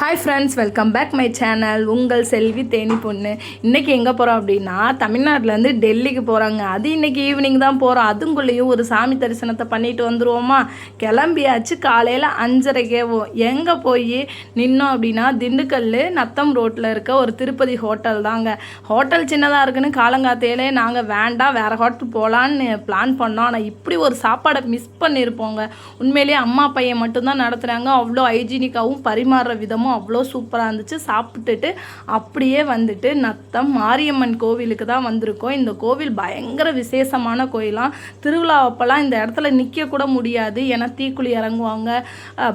Hi friends, welcome back my channel. உங்கள் செல்வி தேனி பொண்ணு. இன்றைக்கி எங்கே போகிறோம் அப்படின்னா, தமிழ்நாட்டிலேருந்து டெல்லிக்கு போகிறாங்க. அது இன்றைக்கி ஈவினிங் தான் போகிறோம். அதுக்குள்ளேயும் ஒரு சாமி தரிசனத்தை பண்ணிட்டு வந்துடுவோமா. கிளம்பியாச்சு. காலையில் 5:30 எங்கே போய் நின்னோம் அப்படின்னா, திண்டுக்கல் நத்தம் ரோட்டில் இருக்க ஒரு திருப்பதி ஹோட்டல் தாங்க. ஹோட்டல் சின்னதாக இருக்குன்னு காலங்காத்தையிலே நாங்கள் வேண்டாம் வேறு ஹோட்டல் போகலான்னு பிளான் பண்ணோம். ஆனால் இப்படி ஒரு சாப்பாடை மிஸ் பண்ணியிருப்போங்க. உண்மையிலேயே அம்மா பையன் மட்டும்தான் நடத்துகிறாங்க. அவ்வளோ ஹைஜீனிக்காகவும் பரிமாறுற விதமும் அவ்வளோ சூப்பராக இருந்துச்சு. சாப்பிட்டுட்டு அப்படியே வந்துட்டு நத்தம் மாரியம்மன் கோவிலுக்கு தான் வந்திருக்கோம். இந்த கோவில் பயங்கர விசேஷமான கோயிலாம். திருவிழா அப்போல்லாம் இந்த இடத்துல நிற்க கூட முடியாது, ஏன்னா தீக்குழி இறங்குவாங்க,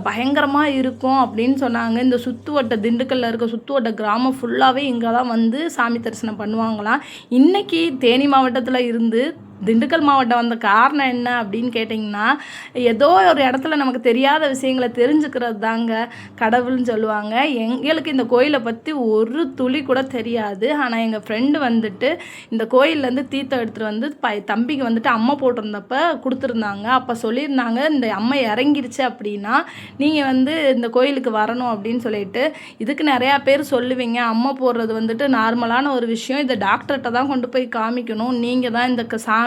பயங்கரமாக இருக்கும் அப்படின்னு சொன்னாங்க. இந்த சுற்றுவட்ட திண்டுக்கல்லில் இருக்க சுற்றுவட்ட கிராமம் ஃபுல்லாகவே இங்கே தான் வந்து சாமி தரிசனம் பண்ணுவாங்களாம். இன்றைக்கி தேனி மாவட்டத்தில் இருந்து திண்டுக்கல் மாவட்டம் வந்த காரணம் என்ன அப்படின்னு கேட்டிங்கன்னா, ஏதோ ஒரு இடத்துல நமக்கு தெரியாத விஷயங்களை தெரிஞ்சுக்கிறது தாங்க கடவுள்னு சொல்லுவாங்க. எங்களுக்கு இந்த கோயிலை பற்றி ஒரு துளி கூட தெரியாது. ஆனால் எங்கள் ஃப்ரெண்டு வந்துட்டு இந்த கோயிலேருந்து தீர்த்தம் எடுத்துகிட்டு வந்து தம்பிக்கு வந்துட்டு அம்மை போட்டிருந்தப்ப கொடுத்துருந்தாங்க. அப்போ சொல்லியிருந்தாங்க, இந்த அம்மை இறங்கிருச்சு அப்படின்னா நீங்கள் வந்து இந்த கோயிலுக்கு வரணும் அப்படின்னு சொல்லிட்டு. இதுக்கு நிறையா பேர் சொல்லுவீங்க, அம்மை போடுறது வந்துட்டு நார்மலான ஒரு விஷயம், இதை டாக்டர்கிட்ட தான் கொண்டு போய் காமிக்கணும், நீங்கள் தான் இந்த சாமி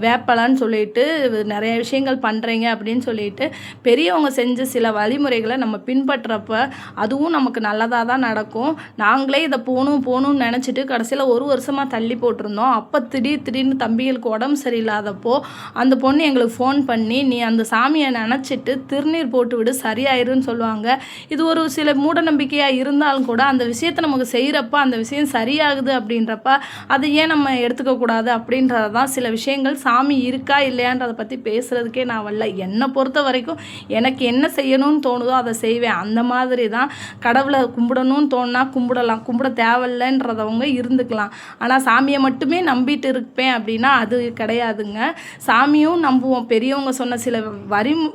வேப்பலான்னு சொல்லிட்டு நிறைய விஷயங்கள் பண்ணுறீங்க அப்படின்னு சொல்லிட்டு பெரியவங்க செஞ்ச சில வழிமுறைகளை நம்ம பின்பற்றப்ப அதுவும் நமக்கு நல்லதாக தான் நடக்கும். நாங்களே இதை போகணும்னு நினச்சிட்டு கடைசியில் ஒரு வருஷமாக தள்ளி போட்டிருந்தோம். அப்போ திடீர்னு தம்பிகளுக்கு உடம்பு சரியில்லாதப்போ அந்த பொண்ணு எங்களுக்கு ஃபோன் பண்ணி, நீ அந்த சாமியை நினச்சிட்டு திருநீர் போட்டு விடு சரியாயிருன்னு சொல்லுவாங்க. இது ஒரு சில மூட நம்பிக்கையாக இருந்தாலும் கூட அந்த விஷயத்தை நமக்கு செய்கிறப்ப அந்த விஷயம் சரியாகுது அப்படின்றப்ப அதை ஏன் நம்ம எடுத்துக்கக்கூடாது அப்படின்றத தான் சில விஷயங்கள். சாமி இருக்கா இல்லையான்றதை பற்றி பேசுகிறதுக்கே நான் வரல. என்னை பொறுத்த வரைக்கும் எனக்கு என்ன செய்யணும்னு தோணுதோ அதை செய்வேன். அந்த மாதிரி தான். கடவுளை கும்பிடணும்னு தோணுனா கும்பிடலாம், கும்பிட தேவையில்லைன்றதவங்க இருந்துக்கலாம். ஆனால் சாமியை மட்டுமே நம்பிட்டு இருப்பேன் அப்படின்னா அது கிடையாதுங்க. சாமியும் நம்புவோம், பெரியவங்க சொன்ன சில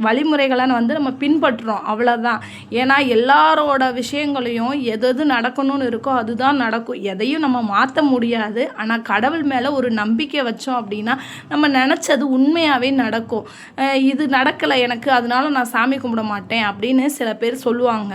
வழிமுறைகளை வந்து நம்ம பின்பற்றுறோம், அவ்வளோதான். ஏன்னா எல்லாரோட விஷயங்களையும் எது நடக்கணும்னு இருக்கோ அதுதான் நடக்கும். எதையும் நம்ம மாற்ற முடியாது. ஆனால் கடவுள் மேலே ஒரு நம்பிக்கை வச்சோம் அப்படின்னா நம்ம நினச்சது உண்மையாகவே நடக்கும். இது நடக்கலை எனக்கு, அதனால நான் சாமி கும்பிட மாட்டேன் அப்படின்னு சில பேர் சொல்லுவாங்க.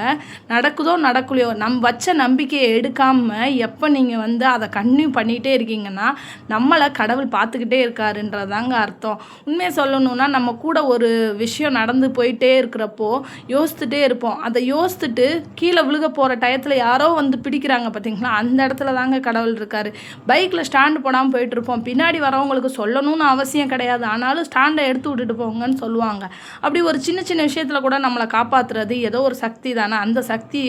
நடக்குதோ நடக்கலையோ நம்ம வச்ச நம்பிக்கையை எடுக்காமல் எப்போ நீங்கள் வந்து அதை கன்டினியூ பண்ணிகிட்டே இருக்கீங்கன்னா நம்மளை கடவுள் பார்த்துக்கிட்டே இருக்காருன்றதாங்க அர்த்தம். உண்மையை சொல்லணுன்னா, நம்ம கூட ஒரு விஷயம் நடந்து போயிட்டே இருக்கிறப்போ யோசித்துட்டே இருப்போம். அதை யோசித்துட்டு கீழே விழுக போகிற டயத்தில் யாரோ வந்து பிடிக்கிறாங்க பார்த்தீங்களா, அந்த இடத்துல தாங்க கடவுள் இருக்கார். பைக்கில் ஸ்டாண்டு போடாமல் போயிட்டுருப்போம், பின்னாடி வரவங்களுக்கு சொல்லணும்னு அவசியம் கிடையாது, ஆனாலும் ஸ்டாண்டை எடுத்து விட்டுட்டு போங்கன்னு சொல்லுவாங்க. அப்படி ஒரு சின்ன விஷயத்தில் கூட நம்மளை காப்பாற்றுறது ஏதோ ஒரு சக்தி தானே. அந்த சக்தி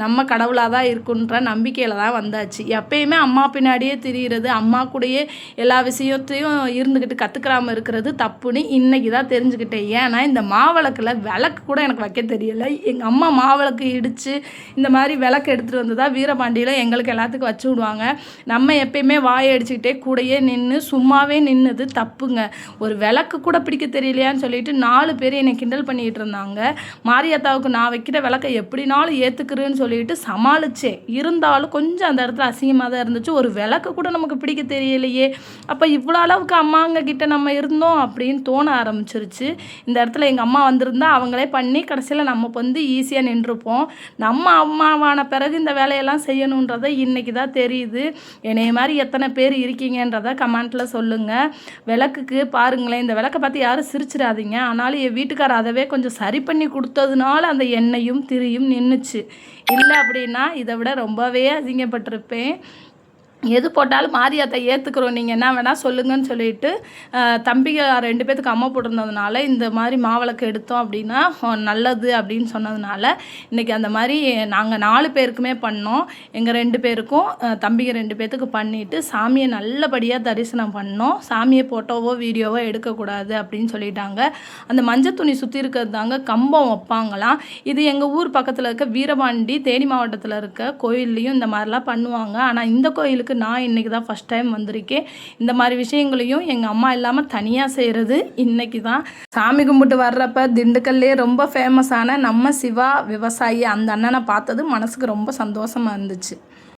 நம்ம கடவுளாக தான் இருக்குன்ற நம்பிக்கையில் தான் வந்தாச்சு. எப்பயுமே அம்மா பின்னாடியே திரியிறது, அம்மா கூடயே எல்லா விஷயத்தையும் இருந்துக்கிட்டு கற்றுக்கிறாமல் இருக்கிறது தப்புன்னு இன்றைக்கி தான் தெரிஞ்சுக்கிட்டேன். ஏன்னா இந்த மாவிளக்கில் விளக்கு கூட எனக்கு வைக்க தெரியலை. எங்கள் அம்மா மாவிளக்கு இடித்து இந்த மாதிரி விளக்கு எடுத்துகிட்டு வந்து தான் வீரபாண்டியில் எங்களுக்கு எல்லாத்துக்கும் வச்சு விடுவாங்க. நம்ம எப்பயுமே வாயை அடிச்சுக்கிட்டே கூடையே நின்று சும்மாவே நின்னது தப்புங்க. ஒரு விளக்கு கூட பிடிக்க தெரியலையான்னு சொல்லிட்டு 4 பேர் என்னை கிண்டல் பண்ணிகிட்டு இருந்தாங்க. மாரியாத்தாவுக்கு நான் வைக்கிற விளக்கை எப்படினாலும் ஏற்றுக்கிறேன்னு சொல்லிட்டு சமாளித்தேன். இருந்தாலும் கொஞ்சம் அந்த இடத்துல அசிங்கமாக தான் இருந்துச்சு. ஒரு விளக்கு கூட நமக்கு பிடிக்க தெரியலையே, அப்போ இவ்வளோ அளவுக்கு அம்மாங்க கிட்ட நம்ம இருந்தோம் அப்படின்னு தோண ஆரம்பிச்சிருச்சு. இந்த இடத்துல எங்கள் அம்மா வந்திருந்தா அவங்களே பண்ணி கடைசியில் நம்ம வந்து ஈஸியாக நின்றுப்போம். நம்ம அம்மாவான பிறகு இந்த வேலையெல்லாம் செய்யணுன்றதை இன்றைக்கி தான் தெரியுது. என்னைய மாதிரி எத்தனை பேர் இருக்கீங்கன்றதை கமெண்ட்டில் சொல்லுங்கள். விளக்குக்கு பாருங்களேன், இந்த விளக்கை பார்த்து யாரும் சிரிச்சிடாதீங்க. ஆனாலும் என் வீட்டுக்காரர் அதவே கொஞ்சம் சரி பண்ணி கொடுத்ததுனால அந்த எண்ணெயும் திரியும் நின்றுச்சு. இல்லை அப்படின்னா இதை விட ரொம்பவே அசிங்கப்பட்டிருப்பேன். எது போட்டாலும் மாரியாத்தை ஏற்றுக்கிறோம், நீங்கள் என்ன வேணால் சொல்லுங்கன்னு சொல்லிட்டு தம்பிங்க 2 பேத்துக்கு அம்மா போட்டிருந்ததுனால இந்த மாதிரி மாவிளக்கு எடுத்தோம் அப்படின்னா நல்லது அப்படின்னு சொன்னதுனால இன்றைக்கி அந்த மாதிரி நாங்கள் 4 பேருக்குமே பண்ணோம். எங்கள் 2 பேருக்கும் தம்பிங்க 2 பேத்துக்கு பண்ணிவிட்டு சாமியை நல்லபடியாக தரிசனம் பண்ணோம். சாமியை ஃபோட்டோவோ வீடியோவோ எடுக்கக்கூடாது அப்படின்னு சொல்லிட்டாங்க. அந்த மஞ்சள் துணி சுற்றி இருக்கிறது தாங்க கம்பம் வைப்பாங்களாம். இது எங்கள் ஊர் பக்கத்தில் இருக்க வீரபாண்டி தேனி மாவட்டத்தில் இருக்க கோயில்லையும் இந்த மாதிரிலாம் பண்ணுவாங்க. ஆனால் இந்த கோயிலுக்கு நான் இன்றைக்கி தான் ஃபஸ்ட் டைம் வந்திருக்கேன். இந்த மாதிரி விஷயங்களையும் எங்கள் அம்மா இல்லாமல் தனியாக செய்கிறது இன்றைக்கி தான். சாமி கும்பிட்டு வர்றப்ப திண்டுக்கல்லே ரொம்ப ஃபேமஸான நம்ம சிவா விவசாயி அந்த அண்ணனை பார்த்தது மனசுக்கு ரொம்ப சந்தோஷமாக இருந்துச்சு.